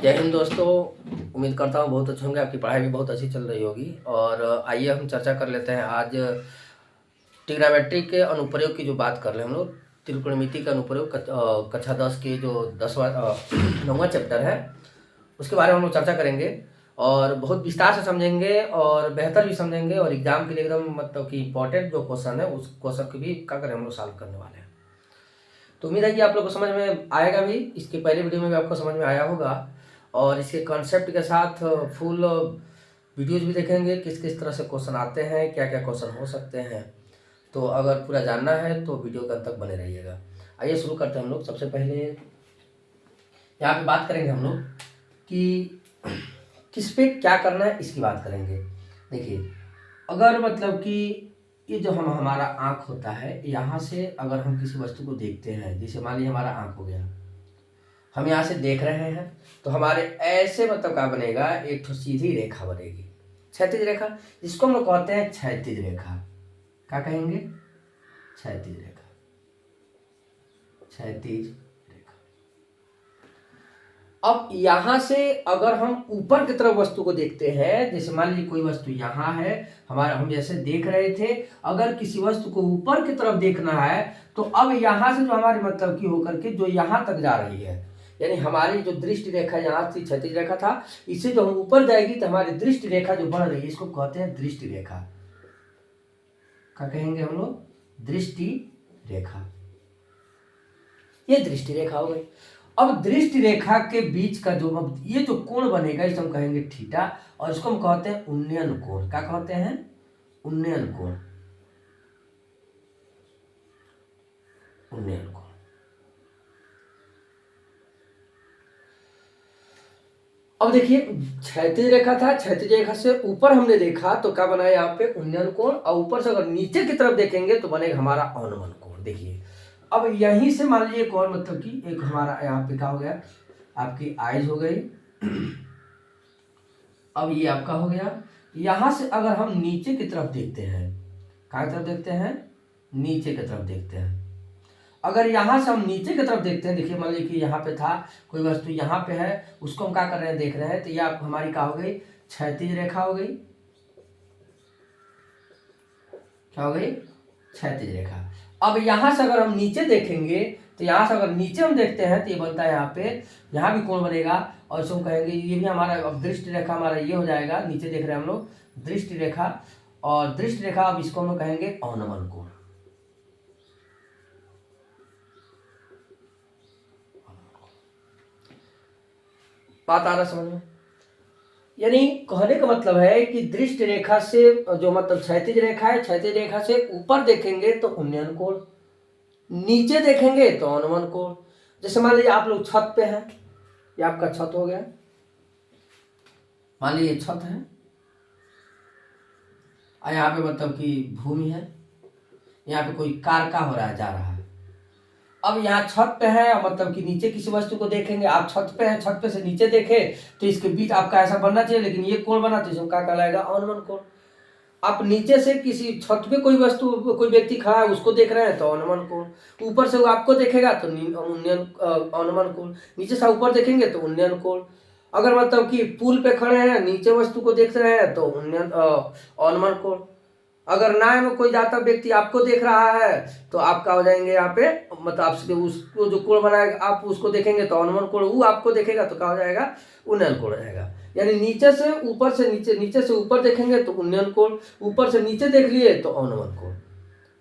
जय हिंद दोस्तों। उम्मीद करता हूँ बहुत अच्छे होंगे, आपकी पढ़ाई भी बहुत अच्छी चल रही होगी। और आइए हम चर्चा कर लेते हैं आज ट्रिग्नोमेट्री के अनुप्रयोग की जो बात कर रहे हैं हम लोग। त्रिकोणमिति का अनुप्रयोग कक्षा 10 के जो 10वां 9वां चैप्टर है उसके बारे में हम लोग चर्चा करेंगे और बहुत विस्तार से समझेंगे और बेहतर भी समझेंगे। और एग्जाम के लिए एकदम मतलब कि इम्पोर्टेंट जो क्वेश्चन है उस क्वेश्चन को भी क्या करें हम लोग सॉल्व करने वाले हैं। तो उम्मीद है कि आप लोग को समझ में आएगा भी। इसके पहले वीडियो में भी आपको समझ में आया होगा और इसके कॉन्सेप्ट के साथ फुल वीडियोज भी देखेंगे किस किस तरह से क्वेश्चन आते हैं, क्या क्या क्वेश्चन हो सकते हैं। तो अगर पूरा जानना है तो वीडियो के अंत तक बने रहिएगा। आइए शुरू करते हैं हम लोग। सबसे पहले यहाँ पे बात करेंगे हम लोग कि किस पे क्या करना है, इसकी बात करेंगे। देखिए, अगर मतलब कि ये जो हमारा आँख होता है, यहाँ से अगर हम किसी वस्तु को देखते हैं, जैसे मान लीजिए हमारा आँख हो गया, हम यहाँ से देख रहे हैं तो हमारे ऐसे मतलब क्या बनेगा, एक तो सीधी रेखा बनेगी, क्षैतिज रेखा, जिसको हम लोग कहते हैं क्षैतिज रेखा। क्या कहेंगे? क्षैतिज रेखा, क्षैतिज रेखा। अब यहाँ से अगर हम ऊपर की तरफ वस्तु को देखते हैं, जैसे मान लीजिए कोई वस्तु यहाँ है, हमारा हम जैसे देख रहे थे, अगर किसी वस्तु को ऊपर की तरफ देखना है तो अब यहाँ से जो हमारी मतलब की होकर के जो यहाँ तक जा रही है, यानी हमारी जो दृष्टि रेखा यहाँ से क्षैतिज रेखा था, इससे जो हम ऊपर जाएगी तो हमारी दृष्टि रेखा जो बढ़ रही है, इसको कहते हैं दृष्टि रेखा। क्या कहेंगे हम लोग? दृष्टि रेखा। ये दृष्टि रेखा हो गई। अब दृष्टि रेखा के बीच का जो ये जो कोण बनेगा, इसे हम कहेंगे थीटा, और इसको हम कहते हैं उन्नयन कोण। क्या कहते हैं? उन्नयन कोण। उन्नयन कोण। अब देखिए, क्षैतिज रेखा था, क्षैतिज रेखा से ऊपर हमने देखा तो क्या बना यहाँ पे? उन्नयन कोण। और ऊपर से अगर नीचे की तरफ देखेंगे तो बनेगा हमारा अवनमन कोण। देखिए, अब यहीं से मान लीजिए एक और मतलब कि एक हमारा यहाँ पे क्या हो गया, आपकी आइज हो गई। अब ये आपका हो गया। यहां से अगर हम नीचे की तरफ देखते हैं, कहाँ तरफ देखते हैं? नीचे की तरफ देखते हैं। अगर यहां से हम नीचे की तरफ देखते हैं, देखिए मान लीजिए कि यहाँ पे था कोई वस्तु, यहाँ पे है, उसको हम क्या कर रहे हैं? देख रहे हैं। तो ये आप हमारी क्या हो गई? क्षैतिज रेखा हो गई। क्या हो गई? क्षैतिज रेखा। अब यहां से अगर हम नीचे देखेंगे तो यहाँ से अगर नीचे हम देखते हैं तो ये बनता है यहाँ पे, यहाँ भी कोण बनेगा और इसको हम कहेंगे, ये भी हमारा अब दृष्टि रेखा हमारा ये हो जाएगा। नीचे देख रहे हैं हम लोग दृष्टि रेखा, और दृष्टि रेखा अब इसको हम लोग कहेंगे अवनमन कोण। बात आ रहा समझ में? यानी कहने का मतलब है कि दृष्टि रेखा से जो मतलब क्षैतिज रेखा है, क्षैतिज रेखा से ऊपर देखेंगे तो उन्नयन कोण, नीचे देखेंगे तो अवनमन कोण। जैसे मान लीजिए आप लोग छत पे हैं, ये आपका छत हो गया, मान लीजिए छत है और यहाँ पे मतलब कि भूमि है, यहाँ पे कोई कार का हो रहा है, जा रहा है। अब यहाँ छत पे है, मतलब कि नीचे किसी वस्तु को देखेंगे, आप छत पे हैं, छत पे से नीचे देखे तो इसके बीच आपका ऐसा बनना चाहिए, लेकिन ये कोण बना तो इसको क्या कहलाएगा? अवनमन कोण। आप नीचे से किसी छत पे कोई वस्तु, कोई व्यक्ति खड़ा है, उसको देख रहे हैं तो अवनमन कोण। ऊपर से वो आपको देखेगा तो उन्नयन अवनमन कोण। नीचे से ऊपर देखेंगे तो उन्नयन कोण। अगर मतलब कि पुल पे खड़े हैं, नीचे वस्तु को देख रहे हैं तो उन्नयन अवनमन कोण। अगर नाव में कोई जाता व्यक्ति आपको देख रहा है तो आप क्या हो जाएंगे यहाँ पे, मतलब आपसे उसको जो कोण बनाएगा, आप उसको देखेंगे तो अवनमन कोण, वो आपको देखेगा तो क्या हो जाएगा? उन्नयन कोण रहेगा। यानी नीचे से ऊपर से नीचे, नीचे से ऊपर देखेंगे तो उन्नयन कोण, ऊपर से नीचे देख लिए तो अवनमन कोण।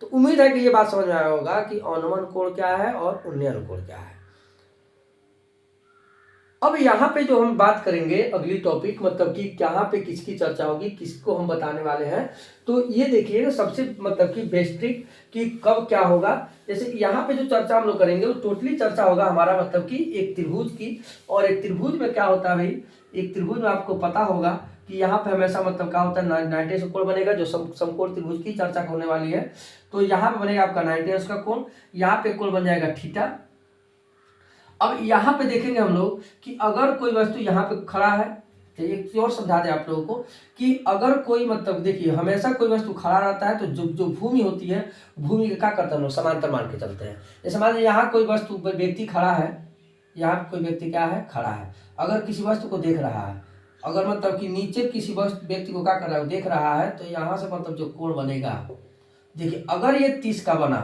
तो उम्मीद है कि ये बात समझ में आया होगा कि अवनमन कोण क्या है और उन्नयन कोण क्या है। अब यहाँ पे जो हम बात करेंगे अगली टॉपिक, मतलब कि यहाँ पे किसकी चर्चा होगी, किसको हम बताने वाले हैं, तो ये देखिएगा सबसे मतलब कि बेसिक कि कब क्या होगा। जैसे यहाँ पे जो चर्चा हम लोग करेंगे वो टोटली चर्चा होगा हमारा मतलब कि एक त्रिभुज की। और एक त्रिभुज में क्या होता है भाई, एक त्रिभुज में आपको पता होगा कि यहाँ पे हमेशा मतलब क्या होता है, 90 अंश कोण बनेगा, जो समकोण त्रिभुज की चर्चा होने वाली है। तो यहाँ पे बनेगा आपका 90 अंश का कोण, यहाँ पे कोण बन जाएगा थीटा। अब यहाँ पे देखेंगे हम लोग कि अगर कोई वस्तु यहाँ पे खड़ा है, तो एक और समझा दें आप लोगों को कि अगर कोई मतलब देखिए हमेशा कोई वस्तु खड़ा रहता है तो जो भूमि होती है, भूमि का क्या करते हैं हम लोग? समांतर मान के चलते हैं। जैसे मान लीजिए यहाँ कोई वस्तु व्यक्ति खड़ा है, यहाँ कोई व्यक्ति क्या है? खड़ा है। अगर किसी वस्तु को देख रहा है, अगर मतलब कि नीचे किसी वस्तु व्यक्ति को क्या कर रहा है, देख रहा है, तो यहाँ से मतलब जो कोण बनेगा, देखिए अगर ये 30 का बना,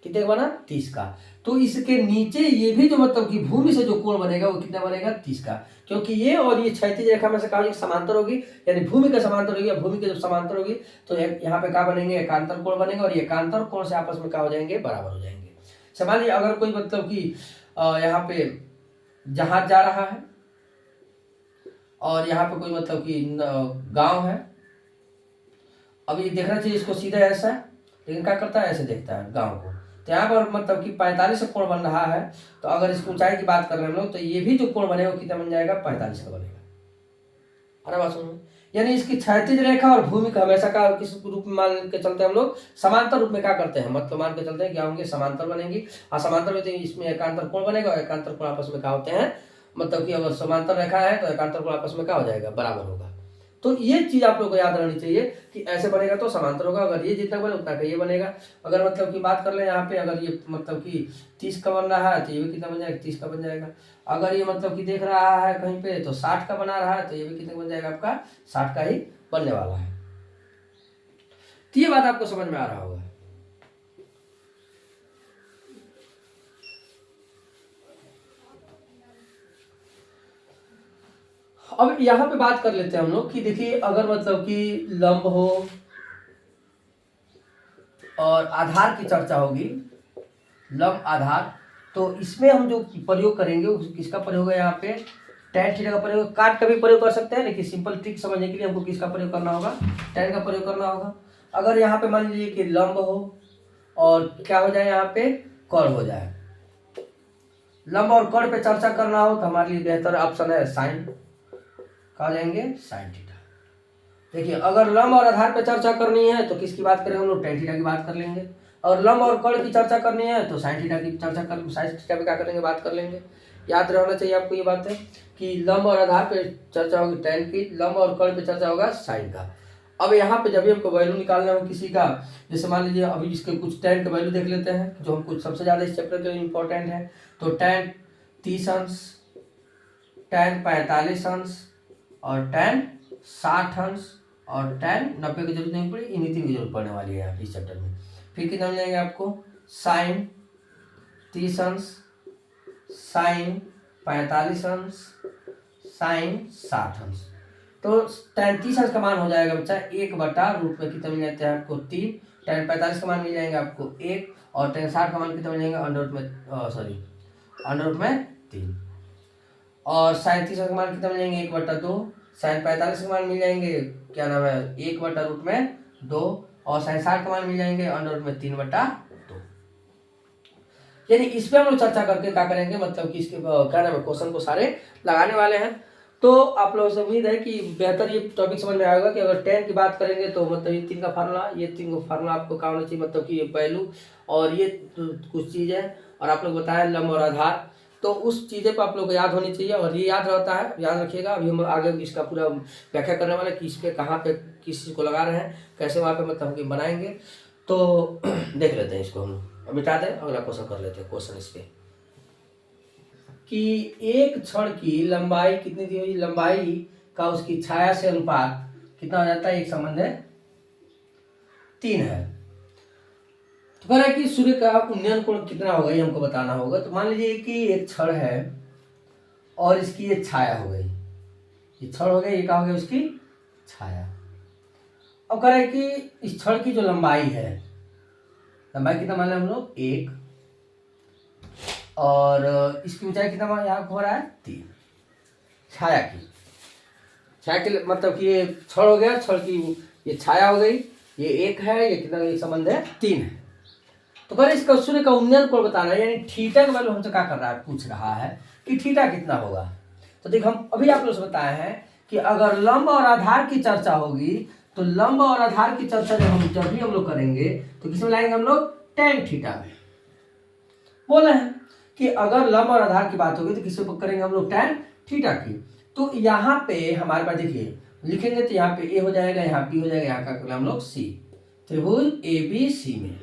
कितने का बना 30 का, तो इसके नीचे ये भी जो मतलब कि भूमि से जो कोण बनेगा वो कितना बनेगा 30 का, क्योंकि ये और ये क्षैतिज रेखा में से कहा समांतर होगी, यानी भूमि का समांतर होगी, भूमि के जब समांतर होगी तो यहाँ पे क्या बनेंगे, एकांतर कोण बनेंगे, और ये एकांतर कोण से आपस में क्या हो जाएंगे, बराबर हो जाएंगे। समझ लीजिए अगर कोई मतलब कि यहाँ पे जहाज जा रहा है और यहाँ पे कोई मतलब कि गांव है, अब ये देखना चाहिए इसको सीधा ऐसा, लेकिन क्या करता है ऐसे देखता है गांव को, तो यहाँ पर मतलब कि 45 का कोण बन रहा है, तो अगर इसकी ऊंचाई की बात कर रहे हैं हम लोग, तो ये भी जो कोण बनेगा कितना बन जाएगा, 45 का बनेगा। अरे बात सुनो, यानी इसकी क्षैतिज रेखा और भूमि का हमेशा का किस रूप में मान के चलते हैं हम लोग, समांतर रूप में क्या करते हैं, मतलब मान के चलते हैं क्या होंगे, समांतर बनेंगी, और समांतर में तो इसमें एकांतर कोण बनेगा, और एकांतर कोण आपस में क्या होते हैं, मतलब कि अगर समांतर रेखा है तो एकांतर कोण आपस में क्या हो जाएगा, बराबर होगा। तो ये चीज आप लोग को याद रहनी चाहिए कि ऐसे बनेगा तो समांतर होगा, अगर ये जितना बने उतना का ये बनेगा। अगर मतलब की बात कर ले यहाँ पे, अगर ये मतलब कि 30 का बन रहा है तो ये भी कितना बन जाएगा, 30 का बन जाएगा। अगर ये मतलब कि देख रहा है कहीं पे तो 60 का बना रहा है, तो ये भी कितना बन जाएगा, आपका 60 का ही बनने वाला है। तो ये बात आपको समझ में आ रहा होगा। अब यहाँ पे बात कर लेते हैं हम लोग कि देखिए अगर मतलब कि लंब हो और आधार की चर्चा होगी, लंब आधार, तो इसमें हम जो प्रयोग करेंगे किसका प्रयोग है, यहाँ पे tan थीटा का प्रयोग, काट का भी प्रयोग कर सकते हैं, लेकिन सिंपल ट्रिक समझने के लिए हमको किसका प्रयोग करना होगा, tan का प्रयोग करना होगा। अगर यहाँ पे मान लीजिए कि लंब हो और क्या हो जाए, यहाँ पे कर्ण हो जाए, लंब और कर्ण पे चर्चा करना हो तो हमारे लिए बेहतर ऑप्शन है साइन, कहा जाएंगे साइन थीटा। देखिए अगर लंब और आधार पे चर्चा करनी है तो किसकी बात करेंगे हम लोग, tan थीटा की बात कर लेंगे, और लंब और कर्ण की चर्चा करनी है तो साइन थीटा की चर्चा कर, साइन थीटा पे क्या करेंगे, बात कर लेंगे। याद रहना चाहिए आपको ये बात है कि लंब और आधार पे चर्चा होगी tan की, लंब और कर्ण पे चर्चा होगा साइन का। अब यहाँ पे जब भी हमको वैल्यू निकालना हो किसी का, जैसे मान लीजिए अभी इसके कुछ tan का वैल्यू देख लेते हैं जो हमको सबसे ज्यादा इस चैप्टर के लिए इंपॉर्टेंट है, तो tan 30 अंश, tan 45 अंश, और tan 60 अंश, और tan 90 की जरूरत नहीं पड़ी, इन्हीं तीन की जरूरत पड़ने वाली है यहाँ इस चैप्टर में। फिर कितना मिल जाएंगे आपको, साइन 30 अंश, साइन 45 अंश, साइन 60 अंश, तो tan 30 अंश का मान हो जाएगा बच्चा 1/रूट में कितना मिल जाता है आपको 3, tan 45 का मान मिल जाएंगे आपको 1, और tan 60 का मान कितना मिल जाएगा अंडर रूट में 3, और साइन 30 का मान कितना मिल जाएंगे 1/2, साइन 45 का मान मिल जाएंगे क्या नाम है 1/रूट में 2, और साइन 60 का मान मिल जाएंगे अंडर रूट में 3/2। यानी इस पे हम लोग चर्चा करके क्या करेंगे, मतलब कि इसके क्या नाम है क्वेश्चन को सारे लगाने वाले हैं। तो आप लोगों से उम्मीद है कि बेहतर ये टॉपिक समझ में आएगा कि अगर tan की बात करेंगे तो मतलब ये 3 का फार्मूला, ये 3 का फार्मूला आपको क्या होना चाहिए, मतलब कि ये वैल्यू और ये कुछ चीज़ है, और आप लोग बताएं लंब और आधार, तो उस चीज़ें पर आप लोग को याद होनी चाहिए, और ये याद रहता है, याद रखिएगा। अभी हम आगे इसका पूरा व्याख्या करने वाले कि इस पे कहाँ पे किस चीज़ को लगा रहे हैं, कैसे वहाँ पे मतलब कि बनाएंगे, तो देख लेते हैं इसको हम, मिटा दें, अगला क्वेश्चन कर लेते हैं। क्वेश्चन इस पे कि एक छड़ की लंबाई कितनी दी हुई, लंबाई का उसकी छाया से अनुपात कितना हो जाता है, एक संबंध है 3 है। तो कह रहा है कि सूर्य का उन्नयन कोण कितना होगा ये हमको बताना होगा। तो मान लीजिए कि एक छड़ है और इसकी ये छाया हो गई, ये छड़ हो गया, ये क्या हो गया उसकी छाया। अब कह रहा है कि इस छड़ की जो लंबाई है, लंबाई कितना मान लिया हम लोग 1, और इसकी ऊंचाई कितना यहाँ हो रहा है 3, छाया की, छाया के मतलब कि ये छड़ हो गया, छड़ की ये छाया हो गई, ये 1 है, ये कितना, ये संबंध है 3 है। तो कह रहे इसका सूर्य का उन्नयन कोण बताना है, यानी थीटा का वैल्यू हमसे क्या कर रहा है, पूछ रहा है कि थीटा कितना होगा। तो देखो हम अभी आप लोग से बताए हैं कि अगर लंब और आधार की चर्चा होगी तो लंब और आधार की चर्चा जब भी हम लोग करेंगे तो किसमें लाएंगे हम लोग, tan थीटा में। बोले हैं कि अगर लंब और आधार की बात होगी तो किससे करेंगे हम लोग, tan थीटा की। तो यहाँ पे हमारे पास देखिए लिखेंगे तो यहाँ पे ए हो जाएगा, यहाँ बी हो जाएगा, यहाँ का करेंगे हम लोग सी, त्रिभुज ABC में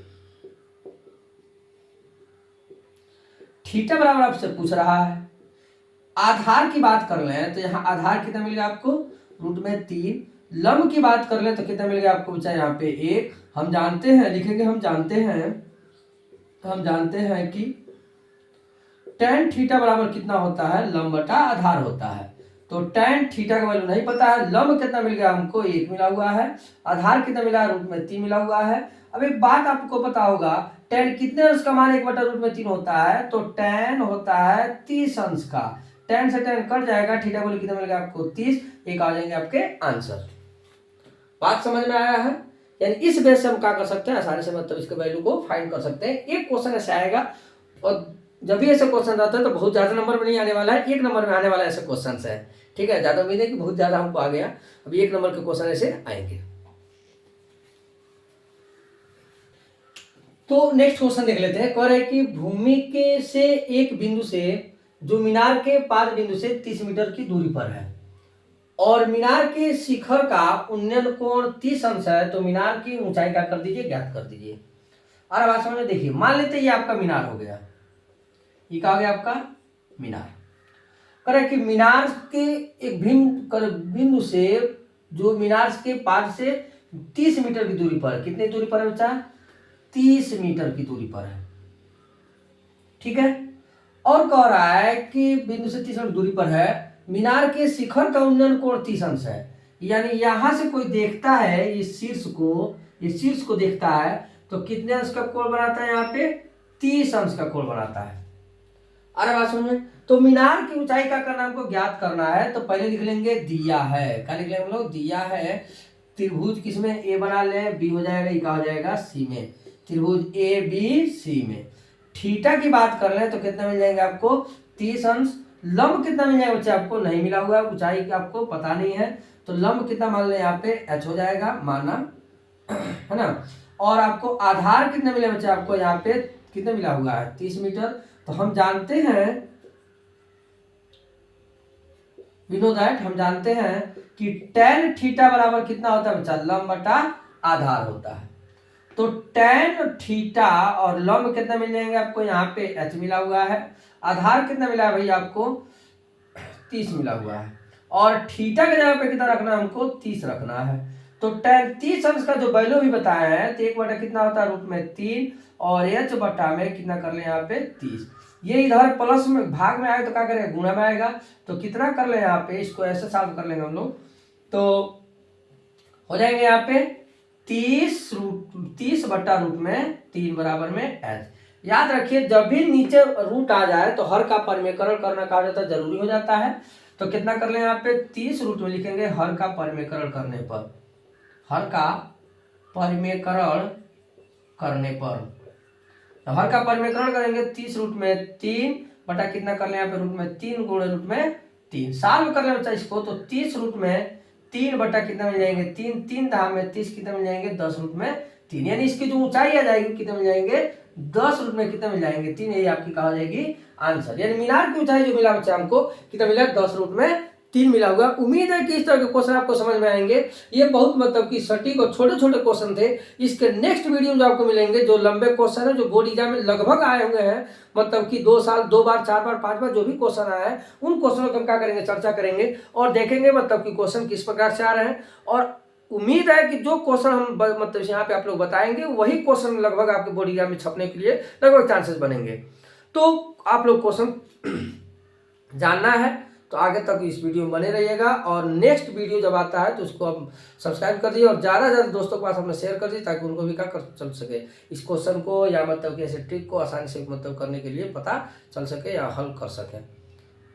थीटा बराबर आपसे पूछ रहा है। आधार की बात कर लें तो यहाँ आधार कितना मिल गया आपको, रूट में 3। लंब की बात कर लें तो कितना मिल गया आपको बच्चा, यहाँ पे 1। हम जानते हैं, लिखेंगे हम जानते हैं कि tan थीटा बराबर कितना होता है, लंब बटा आधार होता है। तो tan थीटा का वैल्यू नहीं पता है, लंब कितना मिल गया हमको, 1 मिला हुआ है, आधार कितना मिला है, रूट में 3 मिला हुआ है। अब एक बात आपको पता होगा, tan कितने अंश का मान 1 बटा रूट में 3 होता है, तो tan होता है 30 अंश का। tan से tan कट जाएगा, थीटा वैल्यू कितना मिल गया आपको, 30। एक आ जाएंगे आपके आंसर। बात समझ में आया है? यानी इस बेस से हम क्या कर सकते हैं, आसानी से मतलब इसके वैल्यू को फाइंड कर सकते हैं। एक क्वेश्चन ऐसे आएगा, और जब भी ऐसे क्वेश्चन आता है तो बहुत ज्यादा नंबर में नहीं आने वाला है, 1 नंबर में आने वाला ऐसे क्वेश्चन है। ठीक है, ज्यादा उम्मीद है कि बहुत ज्यादा हमको आ गया, अभी 1 नंबर के क्वेश्चन ऐसे आएंगे। तो नेक्स्ट क्वेश्चन देख लेते हैं। कह रहे हैं कि भूमि के से एक बिंदु से जो मीनार के पाद बिंदु से 30 मीटर की दूरी पर है और मीनार के शिखर का उन्नयन कोण 30 अंश है, तो मीनार की ऊंचाई क्या कर दीजिए, ज्ञात कर दीजिए। और बात समझ में देखिए, मान लेते हैं ये आपका मीनार हो गया, ये क्या हो गया आपका मीनार। करें कि मीनार के एक बिंदु से जो मीनार के पाद से 30 मीटर की दूरी पर, कितनी दूरी पर है बच्चा, 30 मीटर की दूरी पर है। ठीक है, और कह रहा है कि बिंदु से 30 मीटर दूरी पर है, मीनार के शिखर का उन्नयन कोण 30 अंश है। यानी यहां से कोई देखता है इस शीर्ष को देखता है तो कितने अंश का कोण बनाता है, यहाँ पे 30 अंश का कोण बनाता है। अरे बात समझे, तो मीनार की ऊंचाई का करना हमको ज्ञात करना है, तो पहले लिख लेंगे दिया है, क्या लिख लेंगे हम लोग, दिया है। त्रिभुज किसमें, ए बना ले, बी हो जाएगा, ई का हो जाएगा सी में, त्रिभुज ए बी सी में। थीटा की बात कर ले तो कितना मिल जाएंगे आपको, 30 अंश। लंब कितना मिल जाएगा बच्चे, आपको नहीं मिला हुआ है, ऊंचाई की आपको पता नहीं है, तो लंब कितना मान लें, यहाँ पे h हो जाएगा माना, है ना। और आपको आधार कितना मिले बच्चे, आपको यहाँ पे कितना मिला हुआ है, 30 मीटर। तो हम जानते हैं, हम जानते हैं कि tan थीटा बराबर कितना होता है बच्चा, लंब बटा आधार होता है। तो tan थीटा और लंब कितना मिल जाएंगे आपको, यहाँ पे h मिला हुआ है, आधार कितना मिला है भाई आपको, 30 मिला हुआ है, और थीटा के जगह पे कितना रखना है हमको, 30 रखना है। तो tan 30 अंश का जो वैल्यू भी बताया है, तो 1 बटा कितना होता है, रूट में 3, और h बटा में कितना कर ले यहाँ पे 30। ये इधर प्लस में भाग में आए तो क्या करेगा, गुणा में आएगा, तो कितना कर ले यहाँ पे, इसको ऐसे सॉल्व कर लेंगे हम लोग, तो हो जाएंगे यहाँ पे 30 बटा रूट में 3 बराबर में h। याद रखिए, जब भी नीचे रूट आ जाए तो हर का परिमेयकरण करना कहा जाता है, जरूरी हो जाता है। तो कितना कर ले यहाँ पे 30 रूट में लिखेंगे, हर का परिमेयकरण करने पर, हर का परिमेयकरण करने पर, तो हर का परिमेयकरण करेंगे, 30 रूट में 3 बटा कितना कर ले यहाँ पे, रूट में 3 गुणे रूट में 3। सॉल्व कर ले बच्चा इसको, तो 30 रूट में 3 बटा कितना मिल जाएंगे, 3 धाम में 30 कितना मिल जाएंगे, 10 रूट में 3। यानी इसकी जो ऊंचाई आ जाएगी कितना मिल जाएंगे, 10 रूट में कितना मिल जाएंगे, 3। यही आपकी कहा जाएगी आंसर। यानी मीनार की ऊंचाई जो मिला बच्चा हमको कितना मिला, 10 रूट में 3 मिला हुआ। उम्मीद है कि इस तरह के क्वेश्चन आपको समझ में आएंगे। ये बहुत मतलब कि सटीक और छोटे छोटे क्वेश्चन थे। इसके नेक्स्ट वीडियो जो आपको मिलेंगे, जो लंबे क्वेश्चन है, जो बोर्ड एग्जाम में लगभग आए हुए हैं, मतलब कि 2 साल 2 बार 4 बार 5 बार जो भी क्वेश्चन आया है, उन क्वेश्चनों को हम क्या करेंगे, चर्चा करेंगे और देखेंगे मतलब कि क्वेश्चन किस प्रकार से आ रहे हैं। और उम्मीद है कि जो क्वेश्चन हम मतलब यहाँ पे आप लोग बताएंगे, वही क्वेश्चन लगभग आपके बोर्ड एग्जाम में छपने के लिए लगभग चांसेस बनेंगे। तो आप लोग क्वेश्चन जानना है तो आगे तक इस वीडियो में बने रहिएगा, और नेक्स्ट वीडियो जब आता है तो उसको आप सब्सक्राइब कर दीजिए और ज़्यादा से ज़्यादा दोस्तों के पास अपने शेयर कर दीजिए, ताकि उनको भी क्या कर चल सके, इस क्वेश्चन को या मतलब कि ऐसे ट्रिक को आसानी से मतलब करने के लिए पता चल सके या हल कर सकें।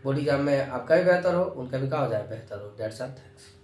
बोर्ड एग्जाम में आपका भी बेहतर हो, उनका भी क्या हो जाए, बेहतर हो। That's all, thanks.